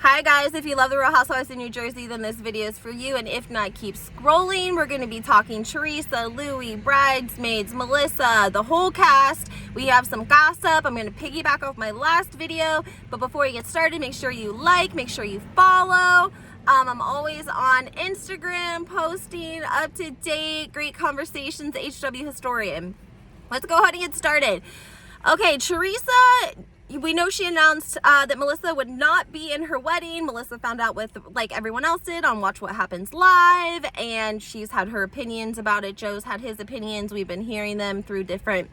Hi guys, if you love the Real Housewives of New Jersey, then this video is for you, and if not, keep scrolling. We're going to be talking Teresa, Louis, bridesmaids, Melissa, the whole cast. We have some gossip. I'm going to piggyback off my last video, but before you get started, make sure you like, make sure you follow. I'm always on Instagram posting up to date, great conversations, HW Historian. Let's go ahead and get started. Okay, Teresa, we know she announced that Melissa would not be in her wedding. Melissa found out like everyone else did on Watch What Happens Live, and she's had her opinions about it. Joe's had his opinions. We've been hearing them through different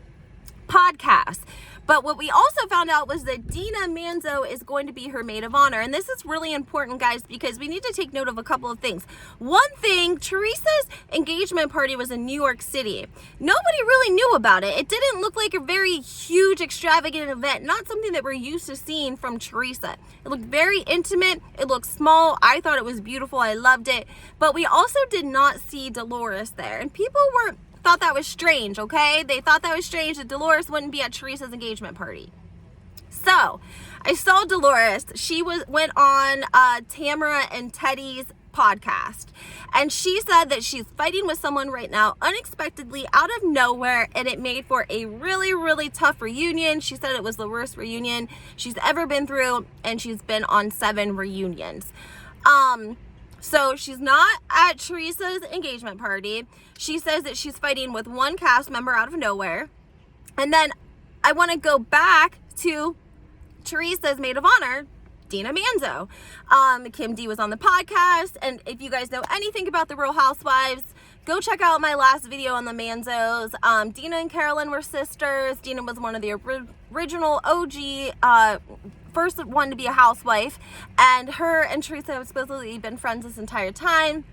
podcasts. But what we also found out was that Dina Manzo is going to be her maid of honor. And this is really important, guys, because we need to take note of a couple of things. One thing, Teresa's engagement party was in New York City. Nobody really knew about it. It didn't look like a very huge, extravagant event, not something that we're used to seeing from Teresa. It looked very intimate. It looked small. I thought it was beautiful. I loved it. But we also did not see Dolores there. And people thought that was strange, okay? They thought that was strange that Dolores wouldn't be at Teresa's engagement party. So, I saw Dolores. She went on Tamara and Teddy's podcast, and she said that she's fighting with someone right now unexpectedly out of nowhere, and it made for a really, really tough reunion. She said it was the worst reunion she's ever been through, and she's been on 7 reunions. So she's not at Teresa's engagement party. She says that she's fighting with one cast member out of nowhere. And then I want to go back to Teresa's maid of honor, Dina Manzo. Kim D was on the podcast. And if you guys know anything about the Real Housewives, go check out my last video on the Manzos. Dina and Carolyn were sisters. Dina was one of the original OG first one to be a housewife, and her and Teresa have supposedly been friends this entire time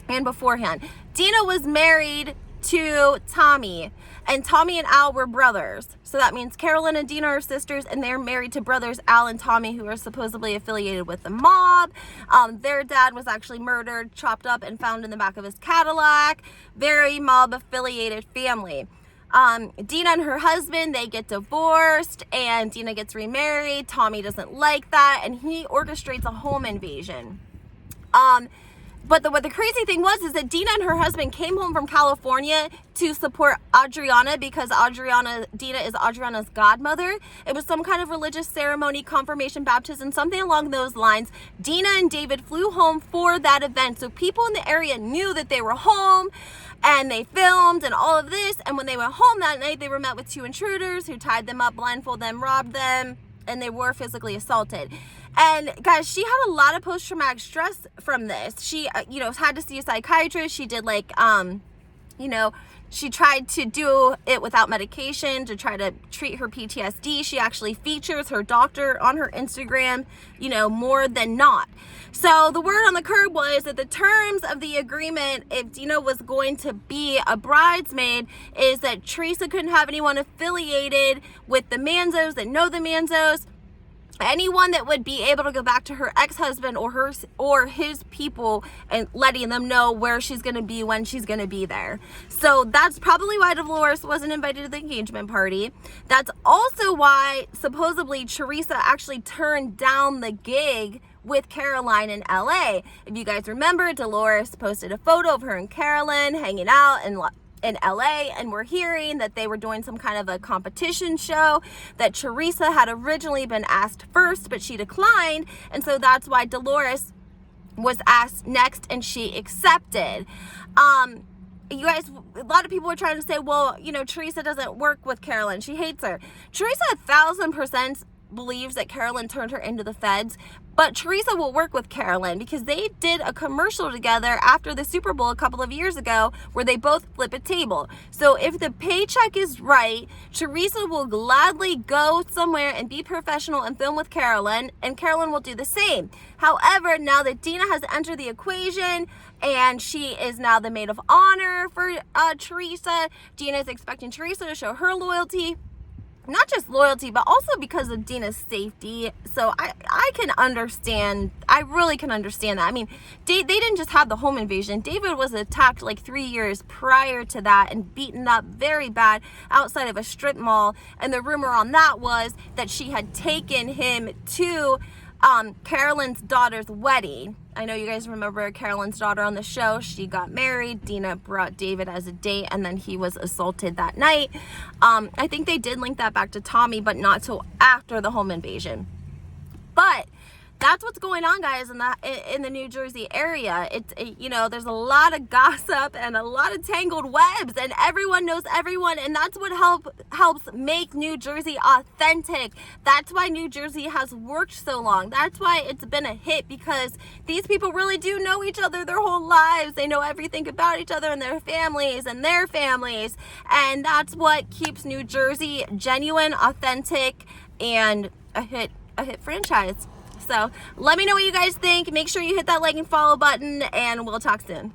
and beforehand. Dina was married to Tommy, and Tommy and Al were brothers. So that means Carolyn and Dina are sisters, and they're married to brothers Al and Tommy, who are supposedly affiliated with the mob. Their dad was actually murdered, chopped up, and found in the back of his Cadillac. Very mob affiliated family. Dina and her husband, they get divorced, and Dina gets remarried. Tommy doesn't like that, and he orchestrates a home invasion. But what the crazy thing was is that Dina and her husband came home from California to support Adriana, because Dina is Adriana's godmother. It was some kind of religious ceremony, confirmation, baptism, something along those lines. Dina and David flew home for that event, so people in the area knew that they were home, and they filmed and all of this. And when they went home that night, they were met with 2 intruders who tied them up, blindfolded them, robbed them, and they were physically assaulted. And guys, she had a lot of post-traumatic stress from this. She, had to see a psychiatrist. She did she tried to do it without medication to try to treat her PTSD. She actually features her doctor on her Instagram, more than not. So the word on the curb was that the terms of the agreement, if Dina was going to be a bridesmaid, is that Teresa couldn't have anyone affiliated with the Manzos that know the Manzos. Anyone that would be able to go back to her ex-husband or his people and letting them know where she's going to be when she's going to be there. So that's probably why Dolores wasn't invited to the engagement party. That's also why supposedly Teresa actually turned down the gig with Caroline in LA. If you guys remember, Dolores posted a photo of her and Caroline hanging out in LA, and we're hearing that they were doing some kind of a competition show, that Teresa had originally been asked first, but she declined, and so that's why Dolores was asked next, and she accepted. You guys, a lot of people were trying to say, well, Teresa doesn't work with Carolyn. She hates her. Teresa 1,000% believes that Carolyn turned her into the feds, but Teresa will work with Carolyn because they did a commercial together after the Super Bowl a couple of years ago where they both flip a table. So if the paycheck is right, Teresa will gladly go somewhere and be professional and film with Carolyn, and Carolyn will do the same. However, now that Dina has entered the equation and she is now the maid of honor for Teresa, Dina is expecting Teresa to show her loyalty. Not just loyalty, but also because of Dina's safety. So I can understand, I really can understand that. I mean, they didn't just have the home invasion. David was attacked like 3 years prior to that and beaten up very bad outside of a strip mall. And the rumor on that was that she had taken him to Carolyn's daughter's wedding. I know you guys remember Carolyn's daughter on the show. She got married. Dina brought David as a date, and then he was assaulted that night. I think they did link that back to Tommy, but not till after the home invasion. But that's what's going on, guys, in the New Jersey area. You know, there's a lot of gossip and a lot of tangled webs, and everyone knows everyone, and that's what helps make New Jersey authentic. That's why New Jersey has worked so long. That's why it's been a hit, because these people really do know each other their whole lives. They know everything about each other and their families, and that's what keeps New Jersey genuine, authentic, and a hit franchise. So let me know what you guys think. Make sure you hit that like and follow button, and we'll talk soon.